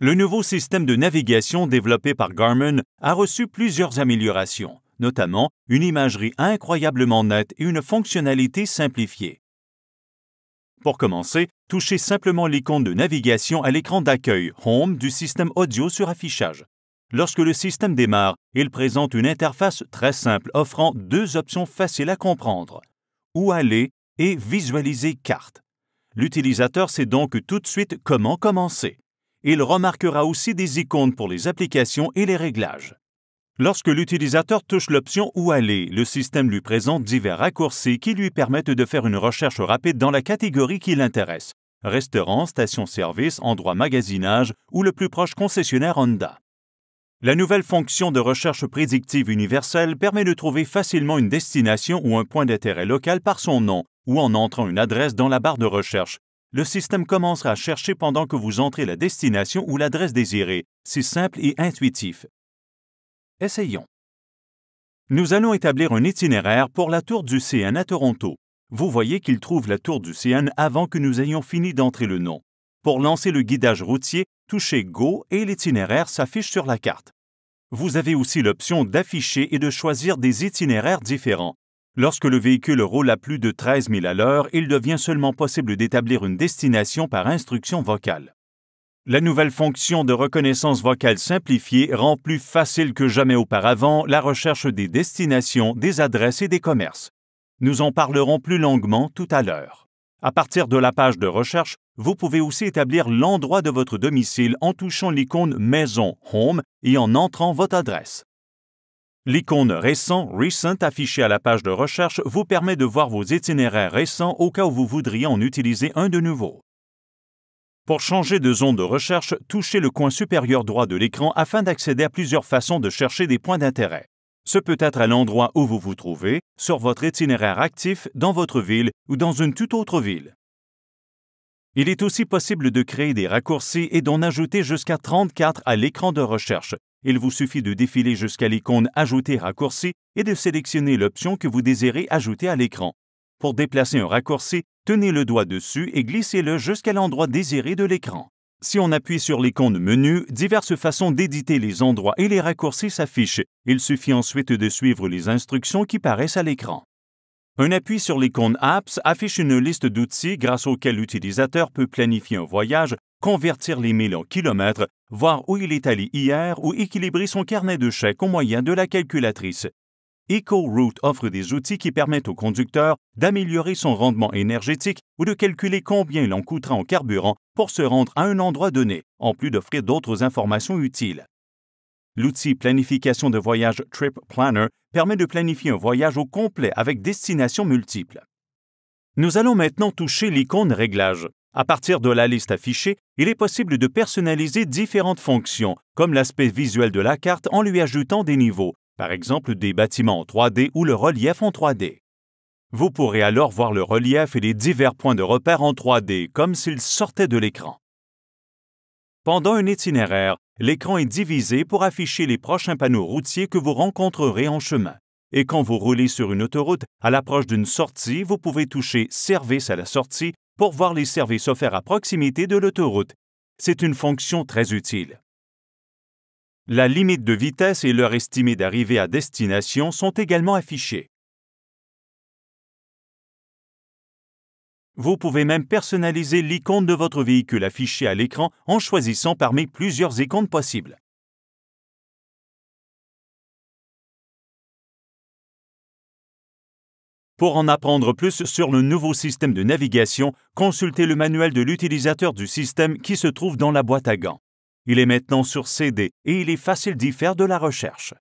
Le nouveau système de navigation développé par Garmin a reçu plusieurs améliorations, notamment une imagerie incroyablement nette et une fonctionnalité simplifiée. Pour commencer, touchez simplement l'icône de navigation à l'écran d'accueil Home du système audio sur affichage. Lorsque le système démarre, il présente une interface très simple offrant deux options faciles à comprendre: où aller et visualiser carte. L'utilisateur sait donc tout de suite comment commencer. Il remarquera aussi des icônes pour les applications et les réglages. Lorsque l'utilisateur touche l'option « Où aller », le système lui présente divers raccourcis qui lui permettent de faire une recherche rapide dans la catégorie qui l'intéresse: restaurant, station-service, endroit magasinage ou le plus proche concessionnaire Honda. La nouvelle fonction de recherche prédictive universelle permet de trouver facilement une destination ou un point d'intérêt local par son nom ou en entrant une adresse dans la barre de recherche. Le système commencera à chercher pendant que vous entrez la destination ou l'adresse désirée. C'est simple et intuitif. Essayons. Nous allons établir un itinéraire pour la tour du CN à Toronto. Vous voyez qu'il trouve la tour du CN avant que nous ayons fini d'entrer le nom. Pour lancer le guidage routier, touchez Go et l'itinéraire s'affiche sur la carte. Vous avez aussi l'option d'afficher et de choisir des itinéraires différents. Lorsque le véhicule roule à plus de 13 000 à l'heure, il devient seulement possible d'établir une destination par instruction vocale. La nouvelle fonction de reconnaissance vocale simplifiée rend plus facile que jamais auparavant la recherche des destinations, des adresses et des commerces. Nous en parlerons plus longuement tout à l'heure. À partir de la page de recherche, vous pouvez aussi établir l'endroit de votre domicile en touchant l'icône Maison, Home, et en entrant votre adresse. L'icône Récent, Recent, affichée à la page de recherche vous permet de voir vos itinéraires récents au cas où vous voudriez en utiliser un de nouveau. Pour changer de zone de recherche, touchez le coin supérieur droit de l'écran afin d'accéder à plusieurs façons de chercher des points d'intérêt. Ce peut être à l'endroit où vous vous trouvez, sur votre itinéraire actif, dans votre ville ou dans une toute autre ville. Il est aussi possible de créer des raccourcis et d'en ajouter jusqu'à 34 à l'écran de recherche. Il vous suffit de défiler jusqu'à l'icône « Ajouter raccourci » et de sélectionner l'option que vous désirez ajouter à l'écran. Pour déplacer un raccourci, tenez le doigt dessus et glissez-le jusqu'à l'endroit désiré de l'écran. Si on appuie sur l'icône Menu, diverses façons d'éditer les endroits et les raccourcis s'affichent. Il suffit ensuite de suivre les instructions qui paraissent à l'écran. Un appui sur l'icône Apps affiche une liste d'outils grâce auxquels l'utilisateur peut planifier un voyage, convertir les milles en kilomètres, voir où il est allé hier ou équilibrer son carnet de chèques au moyen de la calculatrice. EcoRoute offre des outils qui permettent au conducteur d'améliorer son rendement énergétique ou de calculer combien il en coûtera en carburant pour se rendre à un endroit donné, en plus d'offrir d'autres informations utiles. L'outil Planification de voyage Trip Planner permet de planifier un voyage au complet avec destinations multiples. Nous allons maintenant toucher l'icône Réglages. À partir de la liste affichée, il est possible de personnaliser différentes fonctions, comme l'aspect visuel de la carte en lui ajoutant des niveaux, par exemple des bâtiments en 3D ou le relief en 3D. Vous pourrez alors voir le relief et les divers points de repère en 3D, comme s'ils sortaient de l'écran. Pendant un itinéraire, l'écran est divisé pour afficher les prochains panneaux routiers que vous rencontrerez en chemin. Et quand vous roulez sur une autoroute, à l'approche d'une sortie, vous pouvez toucher « Service à la sortie » pour voir les services offerts à proximité de l'autoroute. C'est une fonction très utile. La limite de vitesse et l'heure estimée d'arrivée à destination sont également affichées. Vous pouvez même personnaliser l'icône de votre véhicule affichée à l'écran en choisissant parmi plusieurs icônes possibles. Pour en apprendre plus sur le nouveau système de navigation, consultez le manuel de l'utilisateur du système qui se trouve dans la boîte à gants. Il est maintenant sur CD et il est facile d'y faire de la recherche.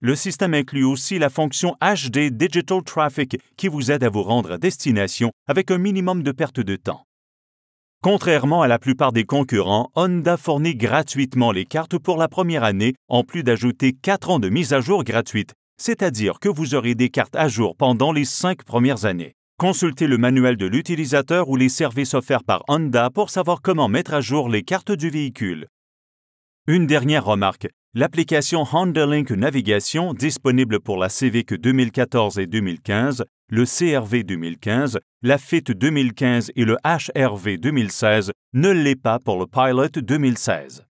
Le système inclut aussi la fonction HD Digital Traffic qui vous aide à vous rendre à destination avec un minimum de perte de temps. Contrairement à la plupart des concurrents, Honda fournit gratuitement les cartes pour la première année, en plus d'ajouter 4 ans de mise à jour gratuite, c'est-à-dire que vous aurez des cartes à jour pendant les 5 premières années. Consultez le manuel de l'utilisateur ou les services offerts par Honda pour savoir comment mettre à jour les cartes du véhicule. Une dernière remarque, L'application Honda Link Navigation disponible pour la Civic 2014 et 2015, le CR-V 2015, la Fit 2015 et le HR-V 2016 ne l'est pas pour le Pilot 2016.